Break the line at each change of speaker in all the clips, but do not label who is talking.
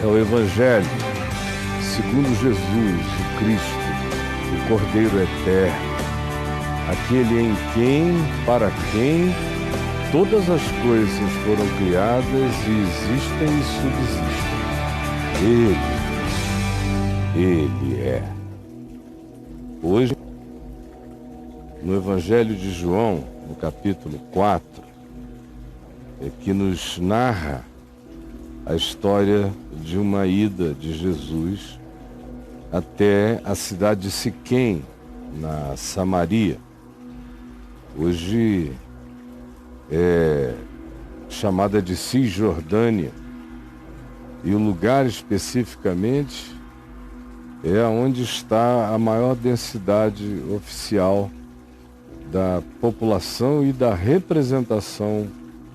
É o Evangelho segundo Jesus, o Cristo, o Cordeiro Eterno, aquele em quem, para quem, todas as coisas foram criadas e existem e subsistem. Ele é. Hoje, no Evangelho de João, no capítulo 4, que nos narra a história de uma ida de Jesus até a cidade de Siquém, na Samaria. Hoje é chamada de Cisjordânia, e o lugar especificamente é onde está a maior densidade oficial da população e da representação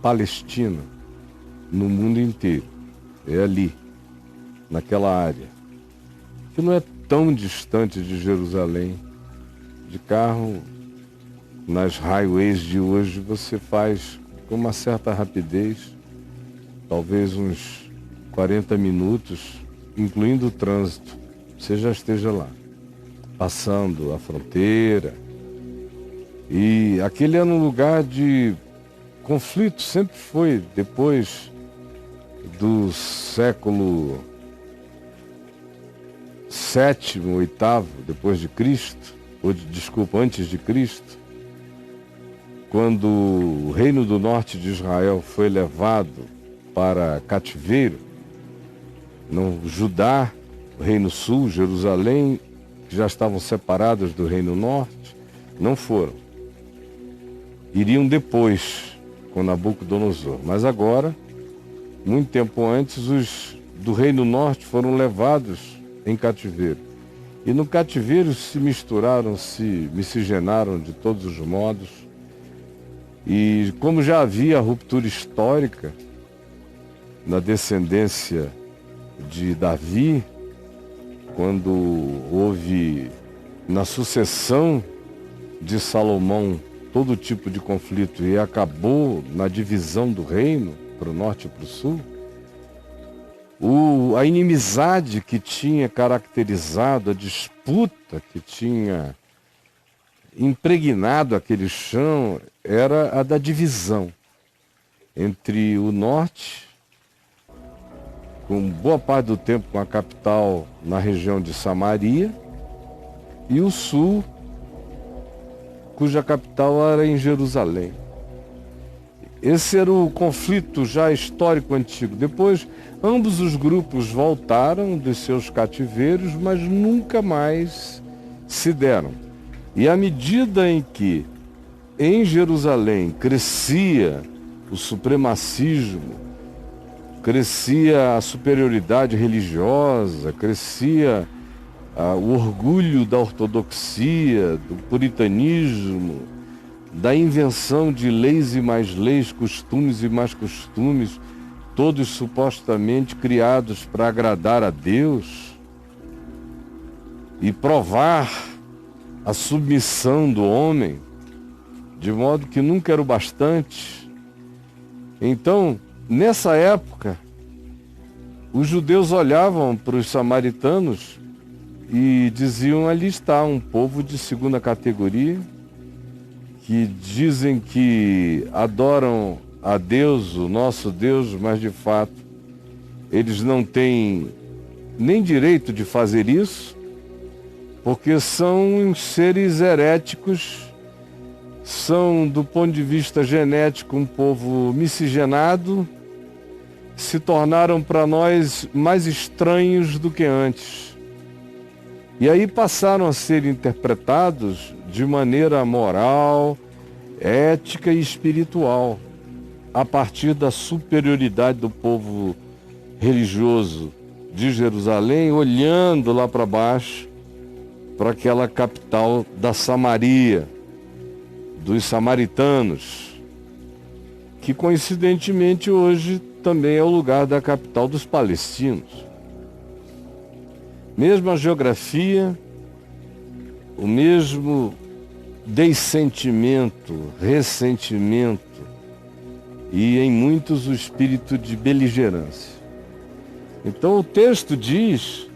palestina no mundo inteiro. É ali, naquela área, que não é tão distante de Jerusalém. De carro, nas highways de hoje, você faz com uma certa rapidez, talvez uns 40 minutos, incluindo o trânsito, você já esteja lá, passando a fronteira. E aquele era um lugar de conflito, sempre foi, depois do século VII, VIII, depois de Cristo, antes de Cristo, quando o Reino do Norte de Israel foi levado para cativeiro, no Judá, o Reino Sul, Jerusalém, que já estavam separados do Reino Norte, não foram. Iriam depois, com Nabucodonosor. Mas agora, muito tempo antes, os do Reino Norte foram levados em cativeiro. E no cativeiro se misturaram, se miscigenaram de todos os modos. E como já havia ruptura histórica na descendência de Davi, quando houve na sucessão de Salomão todo tipo de conflito e acabou na divisão do reino para o norte e para o sul, a inimizade que tinha caracterizado, a disputa que tinha impregnado aquele chão era a da divisão entre o norte, com boa parte do tempo com a capital na região de Samaria, e o sul, cuja capital era em Jerusalém. Esse era o conflito já histórico antigo. Depois, ambos os grupos voltaram de seus cativeiros, mas nunca mais se deram. E à medida em que em Jerusalém crescia o supremacismo, crescia a superioridade religiosa, crescia o orgulho da ortodoxia, do puritanismo, da invenção de leis e mais leis, costumes e mais costumes, todos supostamente criados para agradar a Deus e provar a submissão do homem, de modo que nunca era o bastante. Então, nessa época, os judeus olhavam para os samaritanos e diziam: ali está um povo de segunda categoria, que dizem que adoram a Deus, o nosso Deus, mas de fato eles não têm nem direito de fazer isso, porque são seres heréticos, são, do ponto de vista genético, um povo miscigenado, se tornaram para nós mais estranhos do que antes. E aí passaram a ser interpretados de maneira moral, ética e espiritual, a partir da superioridade do povo religioso de Jerusalém, olhando lá para baixo, para aquela capital da Samaria, dos samaritanos, que coincidentemente hoje também é o lugar da capital dos palestinos. Mesma geografia, o mesmo dessentimento, ressentimento e, em muitos, o espírito de beligerância. Então o texto diz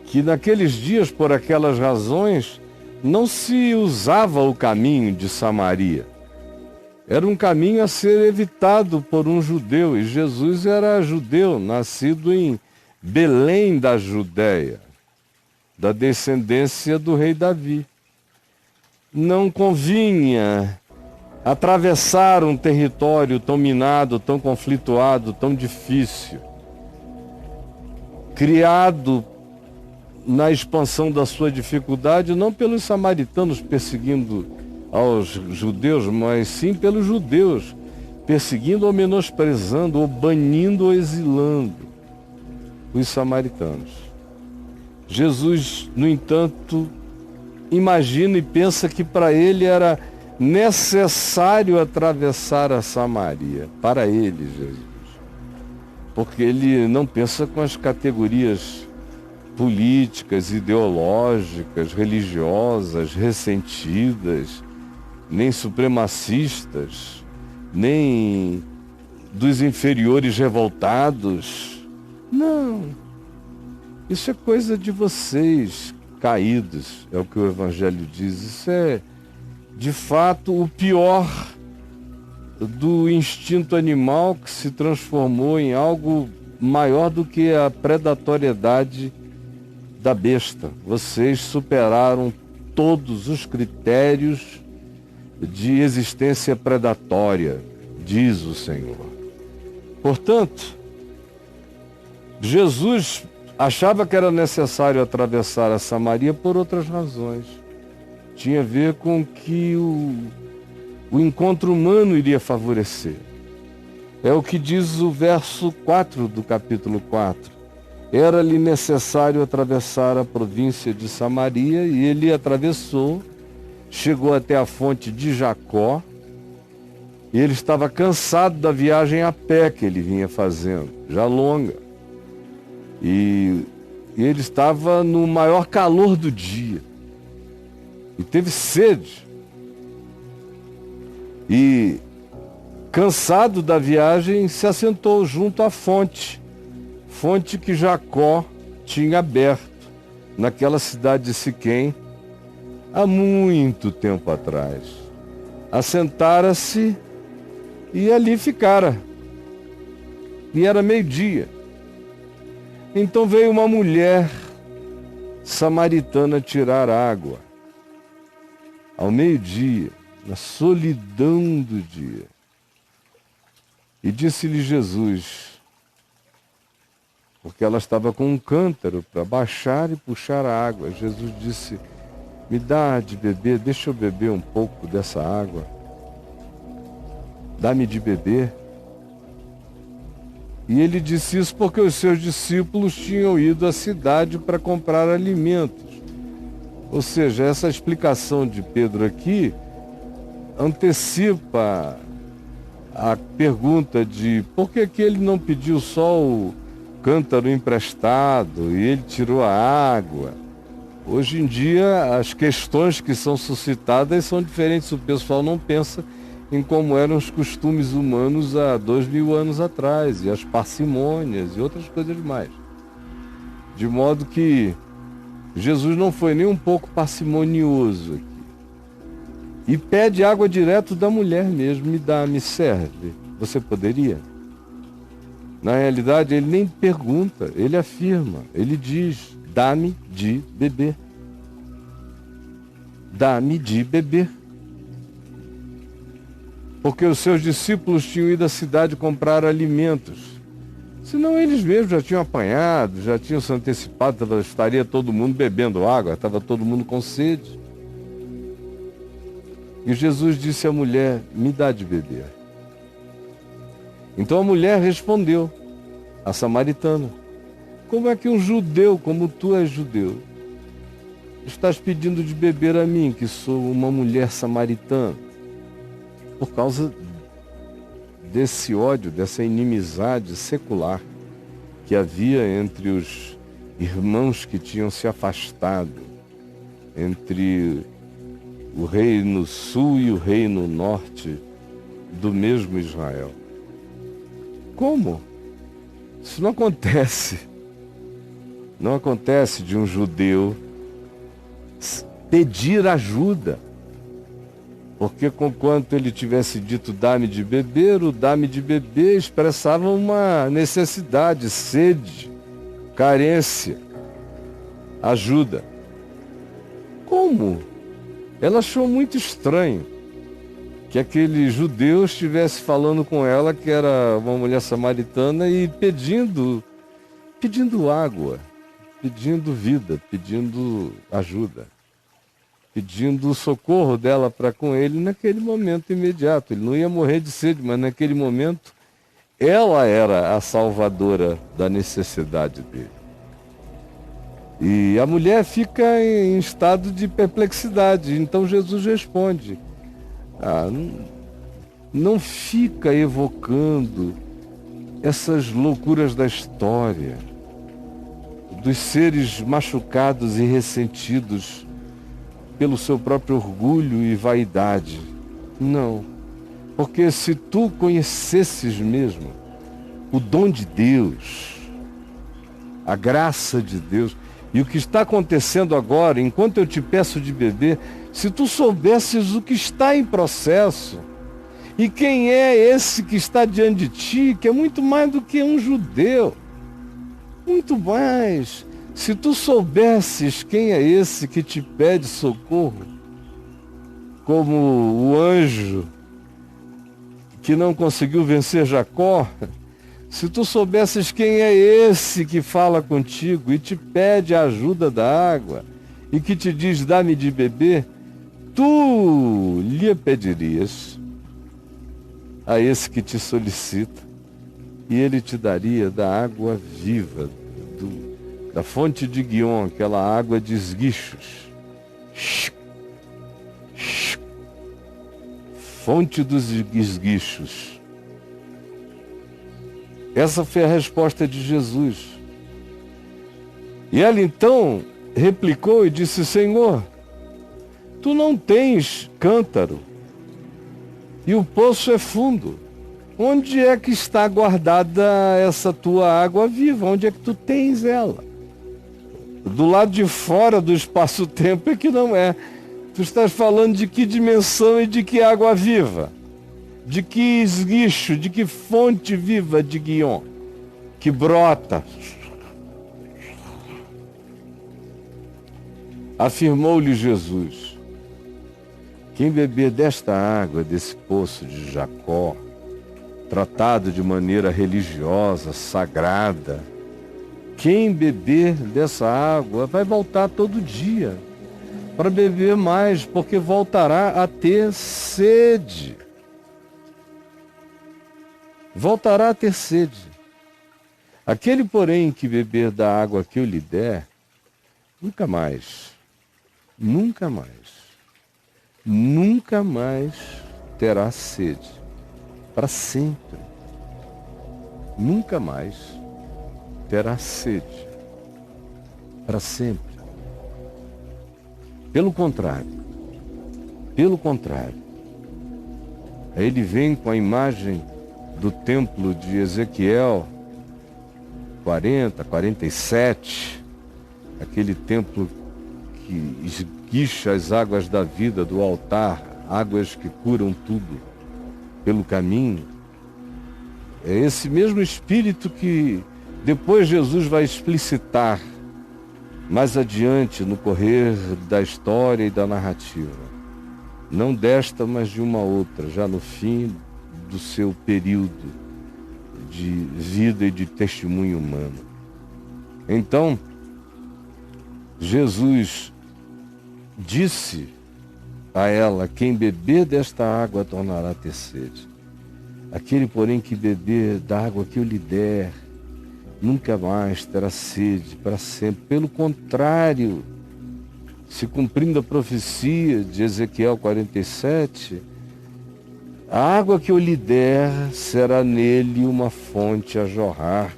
que naqueles dias, por aquelas razões, não se usava o caminho de Samaria. Era um caminho a ser evitado por um judeu, e Jesus era judeu, nascido em Belém da Judéia, da descendência do rei Davi. Não convinha atravessar um território tão minado, tão conflituado, tão difícil, criado na expansão da sua dificuldade, não pelos samaritanos perseguindo aos judeus, mas sim pelos judeus, perseguindo ou menosprezando, ou banindo ou exilando os samaritanos. Jesus, no entanto, imagina e pensa que para ele era necessário atravessar a Samaria, para ele, Jesus. Porque ele não pensa com as categorias políticas, ideológicas, religiosas, ressentidas, nem supremacistas, nem dos inferiores revoltados. Não. Isso é coisa de vocês caídos, é o que o Evangelho diz. Isso é, de fato, o pior do instinto animal que se transformou em algo maior do que a predatoriedade da besta. Vocês superaram todos os critérios de existência predatória, diz o Senhor. Portanto, Jesus achava que era necessário atravessar a Samaria por outras razões. Tinha a ver com que o encontro humano iria favorecer. É o que diz o verso 4 do capítulo 4. Era-lhe necessário atravessar a província de Samaria, e ele atravessou, chegou até a fonte de Jacó, e ele estava cansado da viagem a pé que ele vinha fazendo, já longa. E ele estava no maior calor do dia, e teve sede. E, cansado da viagem, se assentou junto à fonte que Jacó tinha aberto naquela cidade de Siquém há muito tempo atrás. Assentara-se e ali ficara. E era meio-dia. Então veio uma mulher samaritana tirar água. Ao meio-dia, na solidão do dia. E disse-lhe Jesus, porque ela estava com um cântaro para baixar e puxar a água. Jesus disse, me dá de beber, deixa eu beber um pouco dessa água. Dá-me de beber. E ele disse isso porque os seus discípulos tinham ido à cidade para comprar alimentos. Ou seja, essa explicação de Pedro aqui antecipa a pergunta de por que ele não pediu só o cântaro emprestado e ele tirou a água. Hoje em dia as questões que são suscitadas são diferentes, o pessoal não pensa em como eram os costumes humanos há 2000 anos atrás, e as parcimônias e outras coisas mais. De modo que Jesus não foi nem um pouco parcimonioso aqui. E pede água direto da mulher mesmo, me serve. Você poderia? Na realidade, ele nem pergunta, ele afirma, ele diz, dá-me de beber. Dá-me de beber. Porque os seus discípulos tinham ido à cidade comprar alimentos. Senão eles mesmos já tinham apanhado, já tinham se antecipado, estaria todo mundo bebendo água, estava todo mundo com sede. E Jesus disse à mulher, me dá de beber. Então a mulher respondeu, a samaritana, como é que um judeu, como tu és judeu, estás pedindo de beber a mim, que sou uma mulher samaritana? Por causa desse ódio, dessa inimizade secular que havia entre os irmãos que tinham se afastado, entre o reino sul e o reino norte do mesmo Israel. Como? Isso não acontece. Não acontece de um judeu pedir ajuda. Porque conquanto ele tivesse dito dá-me de beber, o dá-me de beber expressava uma necessidade, sede, carência, ajuda. Como? Ela achou muito estranho que aquele judeu estivesse falando com ela, que era uma mulher samaritana, e pedindo água, pedindo vida, pedindo ajuda, pedindo o socorro dela para com ele naquele momento imediato. Ele não ia morrer de sede, mas naquele momento ela era a salvadora da necessidade dele. E a mulher fica em estado de perplexidade. Então Jesus responde: não fica evocando essas loucuras da história, dos seres machucados e ressentidos pelo seu próprio orgulho e vaidade. Não, porque se tu conhecesses mesmo o dom de Deus, a graça de Deus, e o que está acontecendo agora, enquanto eu te peço de beber, se tu soubesses o que está em processo, e quem é esse que está diante de ti, que é muito mais do que um judeu, muito mais. Se tu soubesses quem é esse que te pede socorro, como o anjo que não conseguiu vencer Jacó, se tu soubesses quem é esse que fala contigo e te pede a ajuda da água e que te diz dá-me de beber, tu lhe pedirias a esse que te solicita e ele te daria da água viva, da fonte de Guion, aquela água de esguichos. Fonte dos esguichos. Essa foi a resposta de Jesus. E ela então replicou e disse: Senhor, tu não tens cântaro e o poço é fundo. Onde é que está guardada essa tua água viva? Onde é que tu tens ela? Do lado de fora do espaço-tempo é que não é. Tu estás falando de que dimensão e de que água viva? De que esguicho, de que fonte viva de Guion, que brota? Afirmou-lhe Jesus: quem beber desta água, desse poço de Jacó, tratado de maneira religiosa, sagrada, quem beber dessa água vai voltar todo dia para beber mais, porque voltará a ter sede. Voltará a ter sede. Aquele, porém, que beber da água que eu lhe der, nunca mais terá sede. Para sempre. Nunca mais terá sede. Para sempre. Pelo contrário. Aí ele vem com a imagem do templo de Ezequiel 47, aquele templo que esguicha as águas da vida do altar, águas que curam tudo pelo caminho. É esse mesmo espírito que depois Jesus vai explicitar mais adiante no correr da história e da narrativa. Não desta, mas de uma outra, já no fim do seu período de vida e de testemunho humano. Então, Jesus disse a ela: quem beber desta água tornará a ter sede. Aquele, porém, que beber da água que eu lhe der, nunca mais terá sede para sempre. Pelo contrário, se cumprindo a profecia de Ezequiel 47, a água que eu lhe der será nele uma fonte a jorrar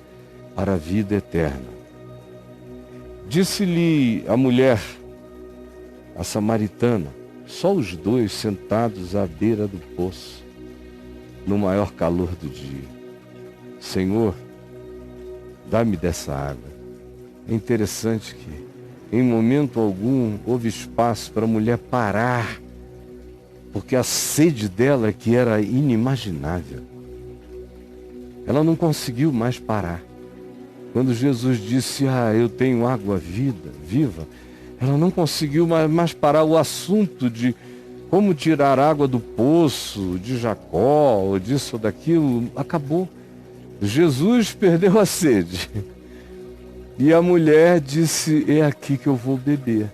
para a vida eterna. Disse-lhe a mulher, a samaritana, só os dois sentados à beira do poço, no maior calor do dia: Senhor, dá-me dessa água. É interessante que, em momento algum, houve espaço para a mulher parar, porque a sede dela que era inimaginável. Ela não conseguiu mais parar. Quando Jesus disse, eu tenho água viva, ela não conseguiu mais parar. O assunto de como tirar água do poço de Jacó, ou disso ou daquilo, acabou. Jesus perdeu a sede. E a mulher disse, é aqui que eu vou beber.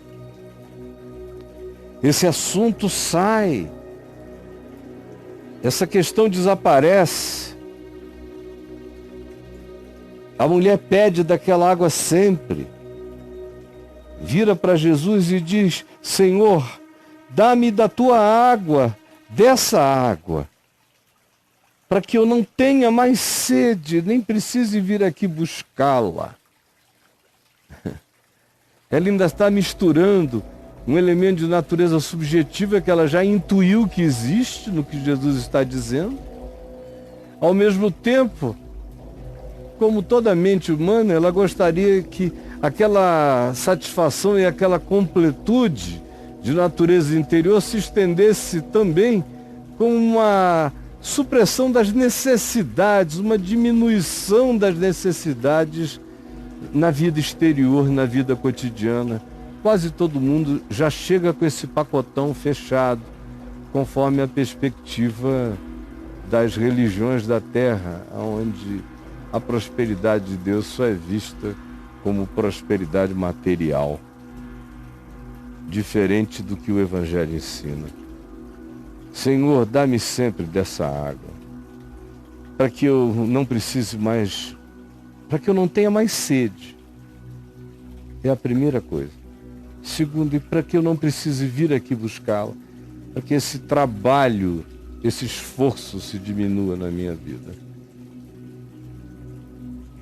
Esse assunto sai. Essa questão desaparece. A mulher pede daquela água sempre. Vira para Jesus e diz, Senhor, dá-me da tua água, dessa água, para que eu não tenha mais sede, nem precise vir aqui buscá-la. Ela ainda está misturando um elemento de natureza subjetiva que ela já intuiu que existe no que Jesus está dizendo. Ao mesmo tempo, como toda mente humana, ela gostaria que aquela satisfação e aquela completude de natureza interior se estendesse também com uma supressão das necessidades, uma diminuição das necessidades na vida exterior, na vida cotidiana. Quase todo mundo já chega com esse pacotão fechado, conforme a perspectiva das religiões da terra, onde a prosperidade de Deus só é vista como prosperidade material, diferente do que o Evangelho ensina. Senhor, dá-me sempre dessa água, para que eu não precise mais, para que eu não tenha mais sede. É a primeira coisa. Segundo, e para que eu não precise vir aqui buscá-la, para que esse trabalho, esse esforço se diminua na minha vida.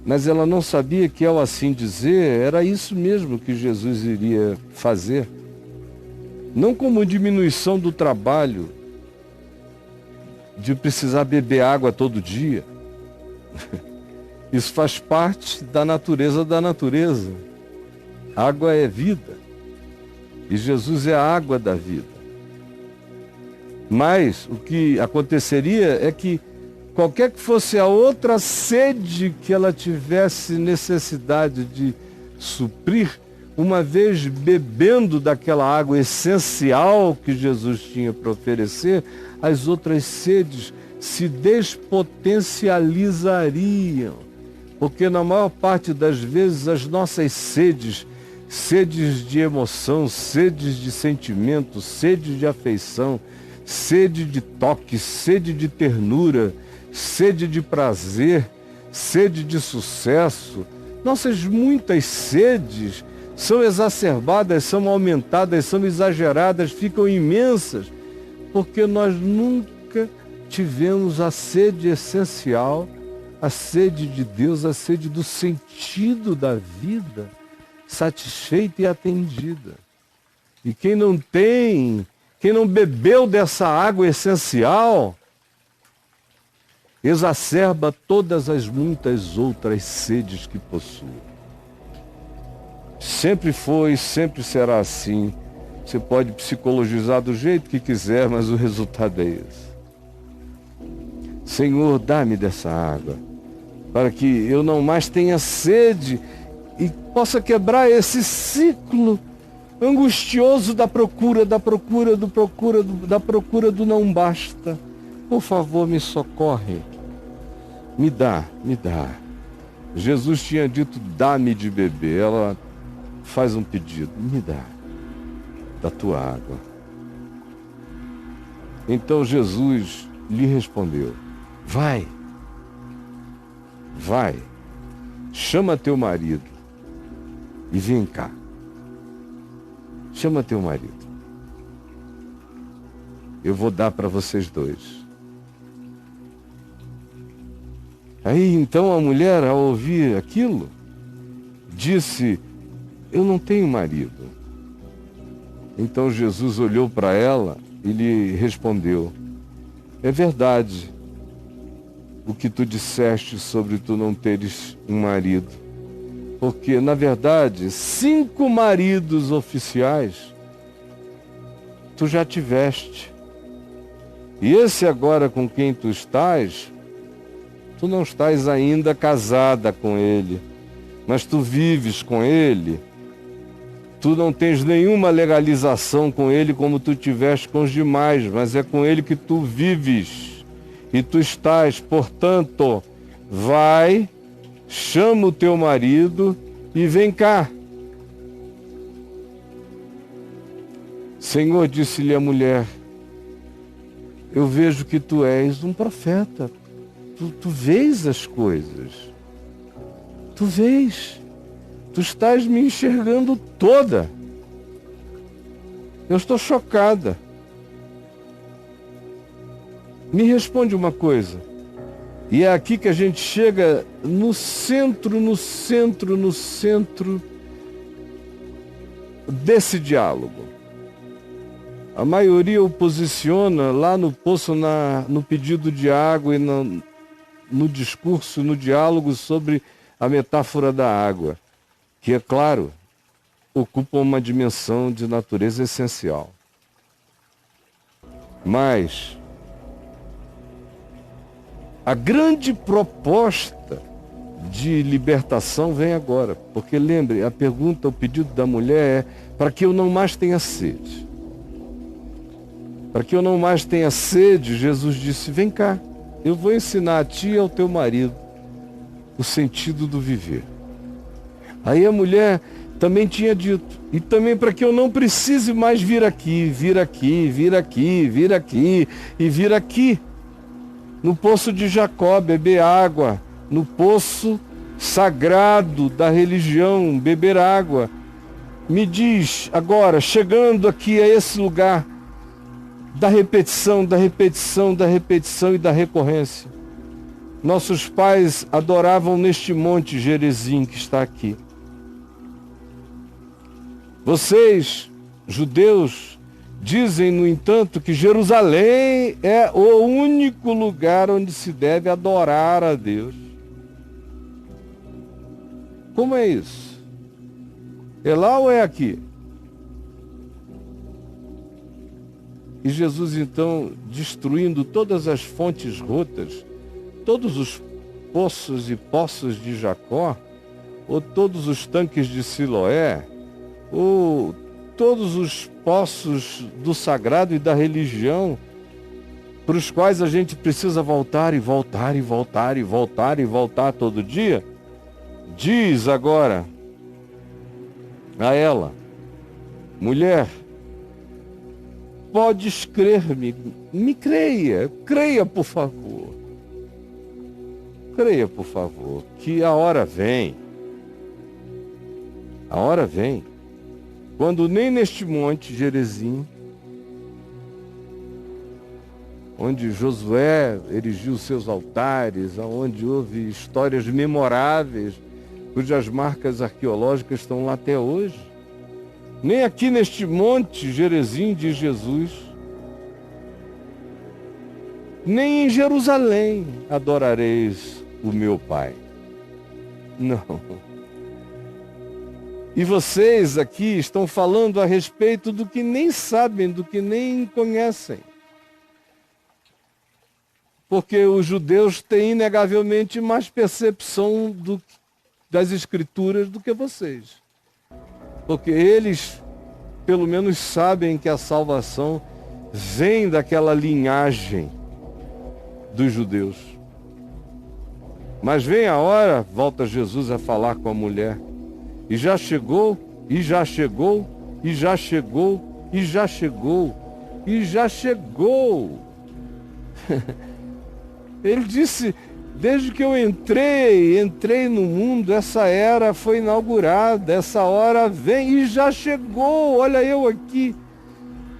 Mas ela não sabia que, ao assim dizer, era isso mesmo que Jesus iria fazer. Não como diminuição do trabalho, de precisar beber água todo dia. Isso faz parte da natureza da natureza. Água é vida. E Jesus é a água da vida. Mas o que aconteceria é que qualquer que fosse a outra sede que ela tivesse necessidade de suprir, uma vez bebendo daquela água essencial que Jesus tinha para oferecer, as outras sedes se despotencializariam. Porque na maior parte das vezes as nossas sedes de emoção, sedes de sentimento, sede de afeição, sede de toque, sede de ternura, sede de prazer, sede de sucesso. Nossas muitas sedes são exacerbadas, são aumentadas, são exageradas, ficam imensas, porque nós nunca tivemos a sede essencial, a sede de Deus, a sede do sentido da vida, satisfeita e atendida. E quem não bebeu dessa água essencial, exacerba todas as muitas outras sedes que possui. Sempre foi, sempre será assim. Você pode psicologizar do jeito que quiser, mas o resultado é esse. Senhor, dá-me dessa água, para que eu não mais tenha sede e possa quebrar esse ciclo angustioso da procura do não basta. Por favor, me socorre. Me dá. Jesus tinha dito, dá-me de beber. Ela faz um pedido, me dá da tua água. Então Jesus lhe respondeu, vai, chama teu marido e vem cá. Chama teu marido. Eu vou dar para vocês dois. Aí então a mulher, ao ouvir aquilo, disse, eu não tenho marido. Então Jesus olhou para ela e lhe respondeu, é verdade o que tu disseste sobre tu não teres um marido. Porque, na verdade, 5 maridos oficiais tu já tiveste. E esse agora com quem tu estás, tu não estás ainda casada com ele, mas tu vives com ele. Tu não tens nenhuma legalização com ele como tu tiveste com os demais, mas é com ele que tu vives. E tu estás, portanto, vai, chama o teu marido e vem cá. Senhor, disse-lhe a mulher, eu vejo que tu és um profeta. Tu vês as coisas. Tu vês. Tu estás me enxergando toda. Eu estou chocada. Me responde uma coisa. E é aqui que a gente chega no centro desse diálogo. A maioria o posiciona lá no poço, no pedido de água e no discurso, no diálogo sobre a metáfora da água, que, é claro, ocupa uma dimensão de natureza essencial. Mas a grande proposta de libertação vem agora, porque lembre, a pergunta, o pedido da mulher é para que eu não mais tenha sede. Para que eu não mais tenha sede, Jesus disse, vem cá, eu vou ensinar a ti e ao teu marido o sentido do viver. Aí a mulher também tinha dito, e também para que eu não precise mais vir aqui, e vir aqui, no poço de Jacó, beber água, no poço sagrado da religião, beber água. Me diz agora, chegando aqui a esse lugar, da repetição e da recorrência. Nossos pais adoravam neste monte Gerizim que está aqui. Vocês, judeus, dizem, no entanto, que Jerusalém é o único lugar onde se deve adorar a Deus. Como é isso? É lá ou é aqui? E Jesus, então, destruindo todas as fontes rotas, todos os poços e poços de Jacó, ou todos os tanques de Siloé, ou todos os poços do sagrado e da religião, para os quais a gente precisa voltar todo dia, diz agora a ela, mulher, podes crer-me, me creia por favor, que a hora vem, quando nem neste monte Gerizim, onde Josué erigiu seus altares, onde houve histórias memoráveis, cujas marcas arqueológicas estão lá até hoje, nem aqui neste monte Gerizim de Jesus, nem em Jerusalém adorareis o meu Pai. Não. E vocês aqui estão falando a respeito do que nem sabem, do que nem conhecem. Porque os judeus têm inegavelmente mais percepção das Escrituras do que vocês. Porque eles, pelo menos, sabem que a salvação vem daquela linhagem dos judeus. Mas vem a hora, volta Jesus a falar com a mulher, e já chegou. Ele disse, desde que eu entrei no mundo, essa era foi inaugurada, essa hora vem e já chegou, olha eu aqui.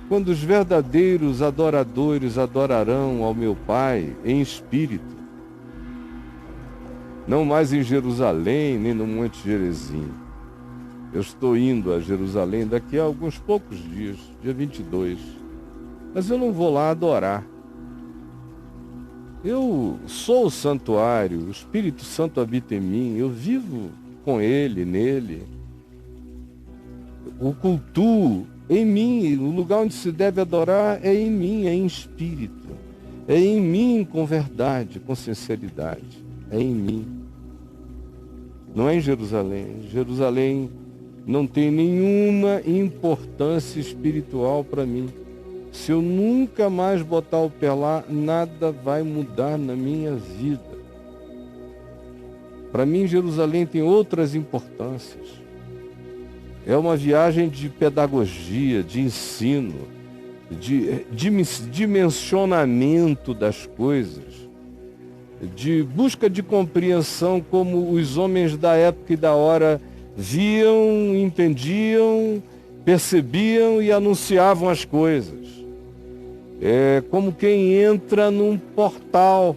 Quando os verdadeiros adoradores adorarão ao meu Pai em espírito, não mais em Jerusalém, nem no Monte Gerizim. Eu estou indo a Jerusalém daqui a alguns poucos dias, dia 22, mas eu não vou lá adorar. Eu sou o santuário, o Espírito Santo habita em mim, eu vivo com ele, nele. O cultuo em mim, o lugar onde se deve adorar é em mim, é em espírito. É em mim com verdade, com sinceridade. É em mim. Não é em Jerusalém. Jerusalém não tem nenhuma importância espiritual para mim. Se eu nunca mais botar o pé lá, nada vai mudar na minha vida. Para mim, Jerusalém tem outras importâncias. É uma viagem de pedagogia, de ensino, de dimensionamento das coisas, de busca de compreensão como os homens da época e da hora viam, entendiam, percebiam e anunciavam as coisas. É como quem entra num portal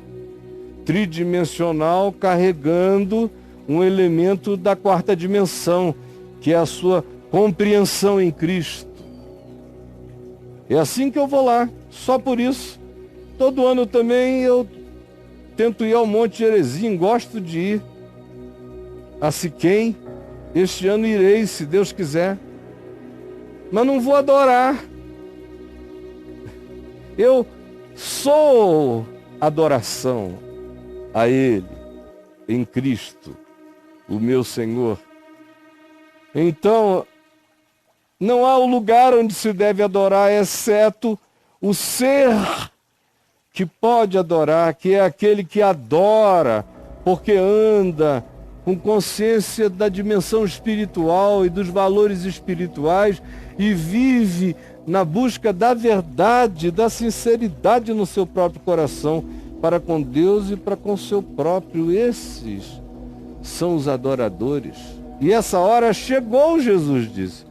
tridimensional carregando um elemento da quarta dimensão, que é a sua compreensão em Cristo. É assim que eu vou lá, só por isso. Todo ano também eu tento ir ao Monte Gerizim, gosto de ir a Siquém. Este ano irei, se Deus quiser. Mas não vou adorar. Eu sou adoração a Ele, em Cristo, o meu Senhor. Então, não há um lugar onde se deve adorar, exceto o ser que pode adorar, que é aquele que adora, porque anda com consciência da dimensão espiritual e dos valores espirituais e vive na busca da verdade, da sinceridade no seu próprio coração, para com Deus e para com o seu próprio. Esses são os adoradores. E essa hora chegou, Jesus disse.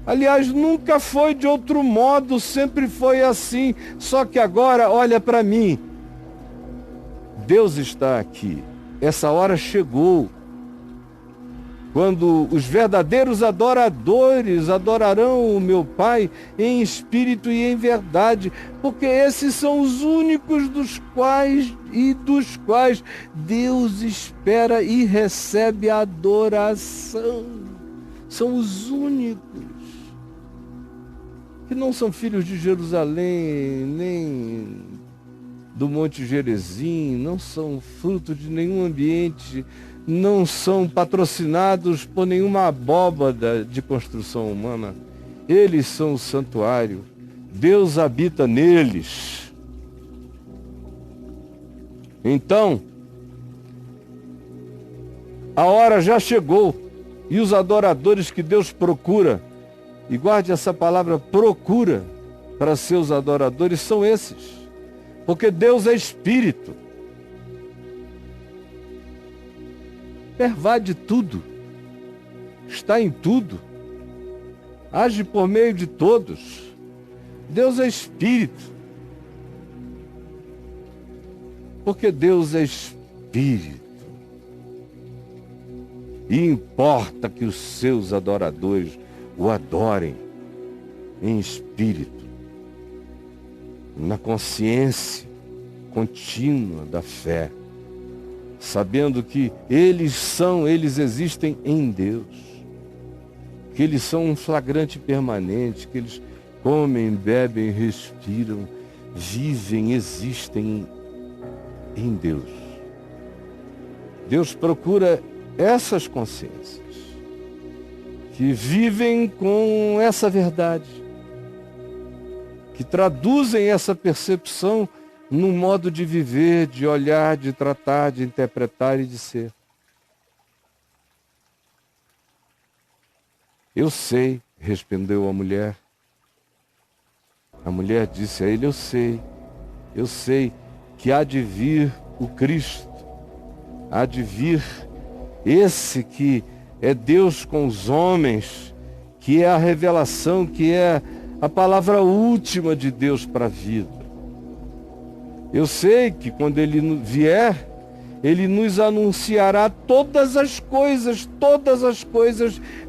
Aliás, nunca foi de outro modo, sempre foi assim. Só que agora, olha para mim. Deus está aqui. Essa hora chegou. Quando os verdadeiros adoradores adorarão o meu Pai em espírito e em verdade, porque esses são os únicos dos quais Deus espera e recebe a adoração. São os únicos que não são filhos de Jerusalém, nem do Monte Gerizim, não são fruto de nenhum ambiente, não são patrocinados por nenhuma abóbada de construção humana. Eles são o santuário. Deus habita neles. Então, a hora já chegou e os adoradores que Deus procura, e guarde essa palavra procura para seus adoradores, são esses. Porque Deus é espírito. Pervade tudo, está em tudo, age por meio de todos. Deus é espírito. Porque Deus é espírito. E importa que os seus adoradores o adorem em espírito, na consciência contínua da fé, sabendo que eles existem em Deus, que eles são um flagrante permanente, que eles comem, bebem, respiram, vivem, existem em Deus. Deus procura essas consciências, que vivem com essa verdade, que traduzem essa percepção num modo de viver, de olhar, de tratar, de interpretar e de ser. Eu sei, respondeu a mulher. A mulher disse a ele, eu sei que há de vir o Cristo, há de vir esse que é Deus com os homens, que é a revelação, que é a palavra última de Deus para a vida. Eu sei que quando Ele vier, Ele nos anunciará todas as coisas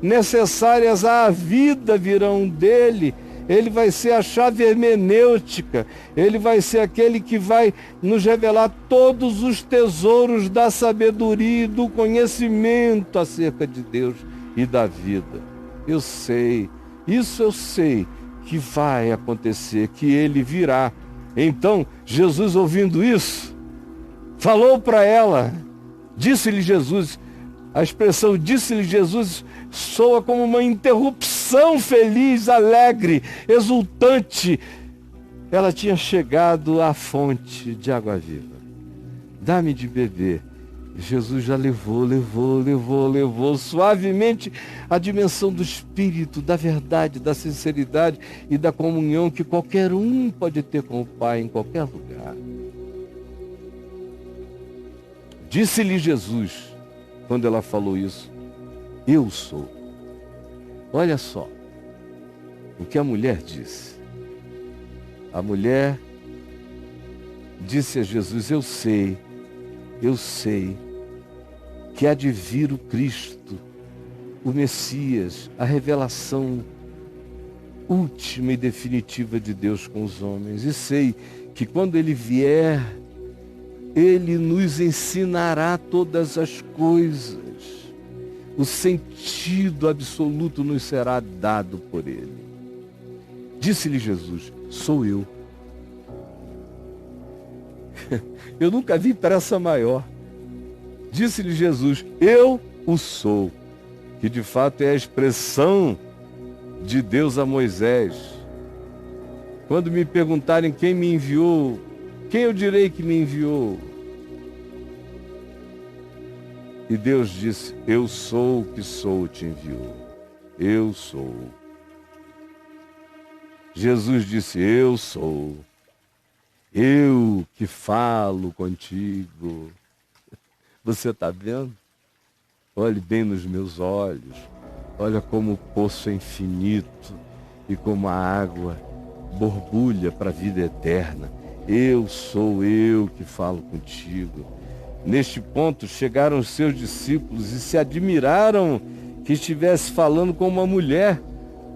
necessárias à vida virão dEle, Ele vai ser a chave hermenêutica. Ele vai ser aquele que vai nos revelar todos os tesouros da sabedoria e do conhecimento acerca de Deus e da vida. Eu sei, isso eu sei que vai acontecer, que ele virá. Então, Jesus, ouvindo isso, falou para ela, disse-lhe Jesus, a expressão disse-lhe Jesus soa como uma interrupção feliz, alegre, exultante. Ela tinha chegado à fonte de água viva. Dá-me de beber. Jesus já levou suavemente a dimensão do Espírito, da verdade, da sinceridade e da comunhão que qualquer um pode ter com o Pai em qualquer lugar. Disse-lhe Jesus, quando ela falou isso, eu sou. Olha só o que a mulher disse. A mulher disse a Jesus, eu sei que há de vir o Cristo, o Messias, a revelação última e definitiva de Deus com os homens. E sei que quando ele vier, ele nos ensinará todas as coisas. O sentido absoluto nos será dado por ele. Disse-lhe Jesus, sou eu. Eu nunca vi pressa maior. Disse-lhe Jesus, eu o sou, que de fato é a expressão de Deus a Moisés. Quando me perguntarem quem me enviou, quem eu direi que me enviou? E Deus disse, eu sou o que sou, te enviou. Eu sou. Jesus disse, eu sou. Eu que falo contigo. Você está vendo? Olhe bem nos meus olhos. Olha como o poço é infinito e como a água borbulha para a vida eterna. Eu sou eu que falo contigo. Neste ponto chegaram os seus discípulos e se admiraram que estivesse falando com uma mulher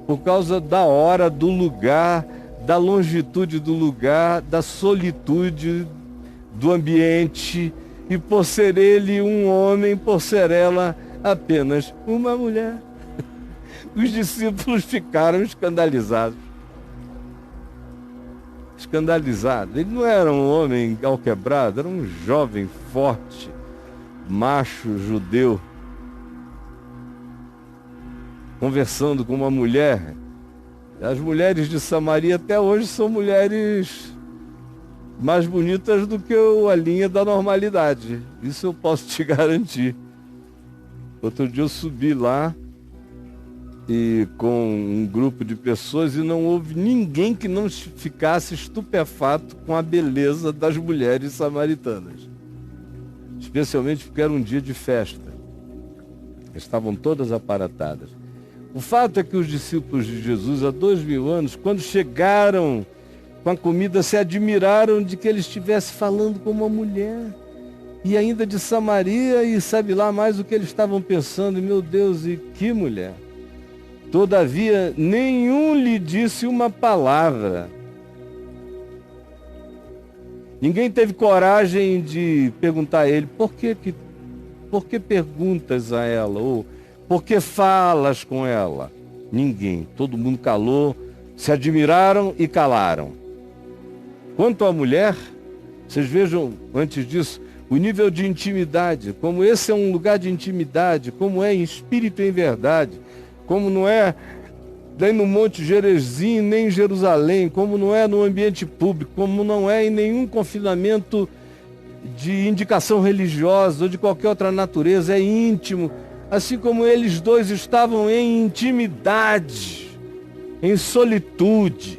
por causa da hora, do lugar, da longitude do lugar, da solitude do ambiente, e por ser ele um homem, por ser ela apenas uma mulher. Os discípulos ficaram escandalizados. Ele não era um homem alquebrado, era um jovem forte, macho judeu, conversando com uma mulher. As mulheres de Samaria até hoje são mulheres mais bonitas do que a linha da normalidade. Isso eu posso te garantir. Outro dia eu subi lá e com um grupo de pessoas e não houve ninguém que não ficasse estupefato com a beleza das mulheres samaritanas. Especialmente porque era um dia de festa. Estavam todas aparatadas. O fato é que os discípulos de Jesus, há 2000 anos, quando chegaram com a comida, se admiraram de que ele estivesse falando com uma mulher. E ainda de Samaria, e sabe lá mais o que eles estavam pensando. Meu Deus, e que mulher! Todavia, nenhum lhe disse uma palavra. Ninguém teve coragem de perguntar a ele, por que perguntas a ela? Ou por que falas com ela? Ninguém. Todo mundo calou, se admiraram e calaram. Quanto à mulher, vocês vejam, antes disso, o nível de intimidade, como esse é um lugar de intimidade, como é em espírito e em verdade, como não é nem no Monte Gerezim, nem em Jerusalém, como não é no ambiente público, como não é em nenhum confinamento de indicação religiosa ou de qualquer outra natureza, é íntimo, assim como eles dois estavam em intimidade, em solitude.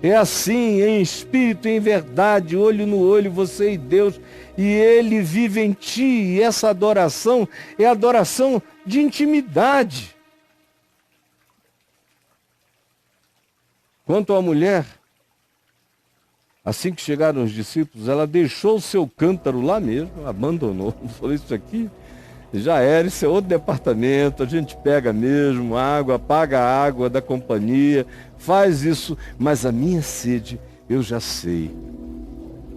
É assim, em espírito e em verdade, olho no olho, você e Deus, e Ele vive em ti, e essa adoração é adoração de intimidade. Quanto à mulher, assim que chegaram os discípulos, ela deixou o seu cântaro lá mesmo, abandonou, falou, isso aqui já era, isso é outro departamento, a gente pega mesmo água, paga a água da companhia, faz isso, mas a minha sede eu já sei.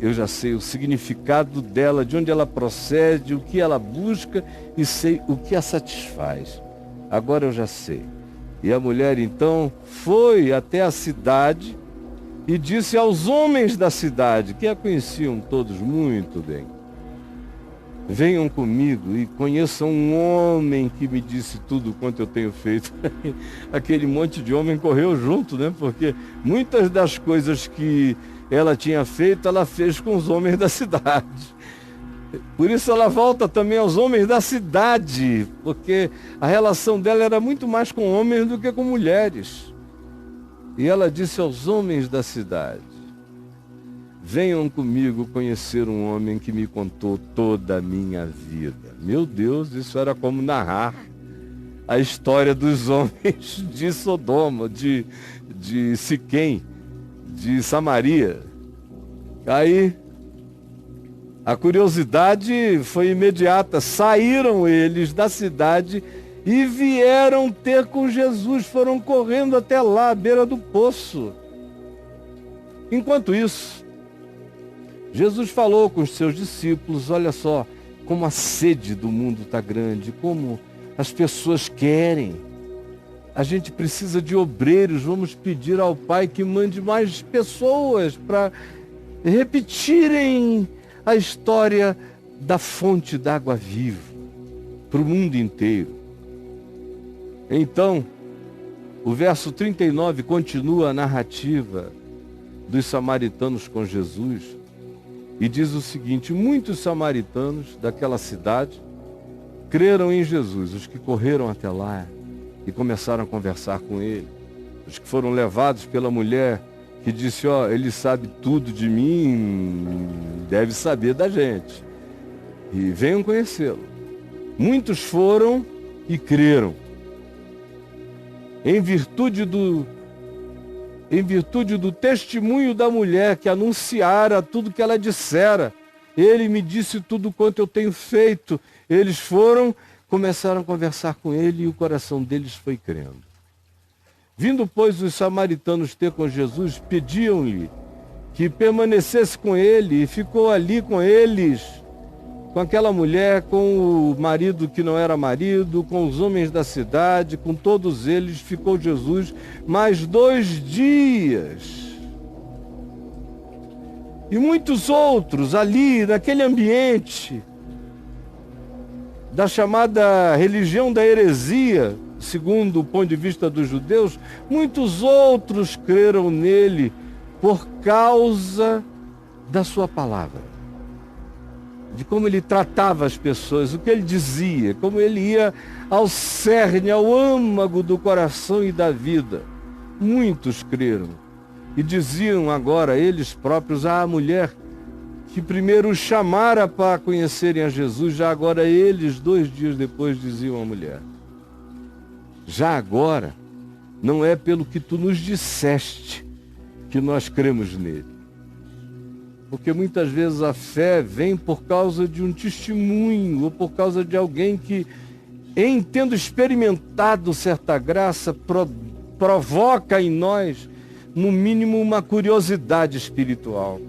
Eu já sei o significado dela, de onde ela procede, o que ela busca e sei o que a satisfaz. Agora eu já sei. E a mulher então foi até a cidade e disse aos homens da cidade, que a conheciam todos muito bem: venham comigo e conheçam um homem que me disse tudo quanto eu tenho feito. Aquele monte de homem correu junto, né? Porque muitas das coisas que ela tinha feito, ela fez com os homens da cidade. Por isso ela volta também aos homens da cidade, porque a relação dela era muito mais com homens do que com mulheres. E ela disse aos homens da cidade: venham comigo conhecer um homem que me contou toda a minha vida. Meu Deus, isso era como narrar a história dos homens de Sodoma, de Siquém, de Samaria. Aí a curiosidade foi imediata. Saíram eles da cidade e vieram ter com Jesus. Foram correndo até lá, à beira do poço. Enquanto isso, Jesus falou com os seus discípulos: olha só como a sede do mundo está grande, como as pessoas querem. A gente precisa de obreiros, vamos pedir ao Pai que mande mais pessoas para repetirem a história da fonte d'água viva para o mundo inteiro. Então, o verso 39 continua a narrativa dos samaritanos com Jesus e diz o seguinte: muitos samaritanos daquela cidade creram em Jesus, os que correram até lá e começaram a conversar com ele, os que foram levados pela mulher que disse: ó, ele sabe tudo de mim, deve saber da gente, e venham conhecê-lo. Muitos foram e creram em virtude do testemunho da mulher que anunciara tudo que ela dissera. Ele me disse tudo quanto eu tenho feito. Eles foram, começaram a conversar com ele e o coração deles foi crendo. Vindo, pois, os samaritanos ter com Jesus, pediam-lhe que permanecesse com ele, e ficou ali com eles, com aquela mulher, com o marido que não era marido, com os homens da cidade, com todos eles, ficou Jesus mais 2 dias. E muitos outros ali, naquele ambiente da chamada religião da heresia, segundo o ponto de vista dos judeus, muitos outros creram nele por causa da sua palavra, de como ele tratava as pessoas, o que ele dizia, como ele ia ao cerne, ao âmago do coração e da vida. Muitos creram e diziam agora eles próprios: a mulher que primeiro os chamara para conhecerem a Jesus, já agora eles 2 dias depois diziam à mulher: já agora não é pelo que tu nos disseste que nós cremos nele. Porque muitas vezes a fé vem por causa de um testemunho, ou por causa de alguém que, em tendo experimentado certa graça, provoca em nós, no mínimo, uma curiosidade espiritual.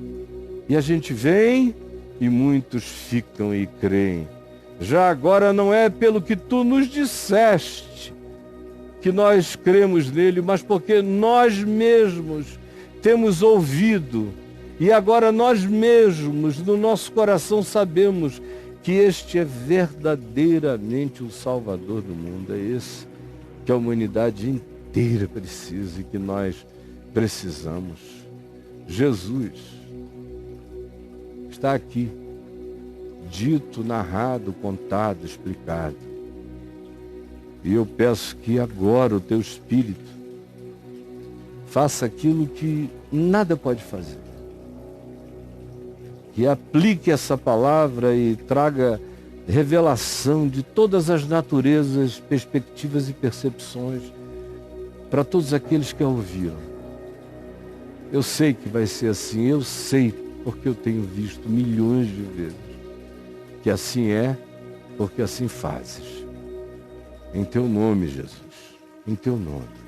E a gente vem e muitos ficam e creem. Já agora não é pelo que tu nos disseste que nós cremos nele, mas porque nós mesmos temos ouvido. E agora nós mesmos, no nosso coração, sabemos que este é verdadeiramente o Salvador do mundo. É esse que a humanidade inteira precisa e que nós precisamos. Jesus está aqui, dito, narrado, contado, explicado. E eu peço que agora o teu Espírito faça aquilo que nada pode fazer. Que aplique essa palavra e traga revelação de todas as naturezas, perspectivas e percepções para todos aqueles que a ouviram. Eu sei que vai ser assim, eu sei, porque eu tenho visto milhões de vezes que assim é porque assim fazes. Em teu nome, Jesus, em teu nome.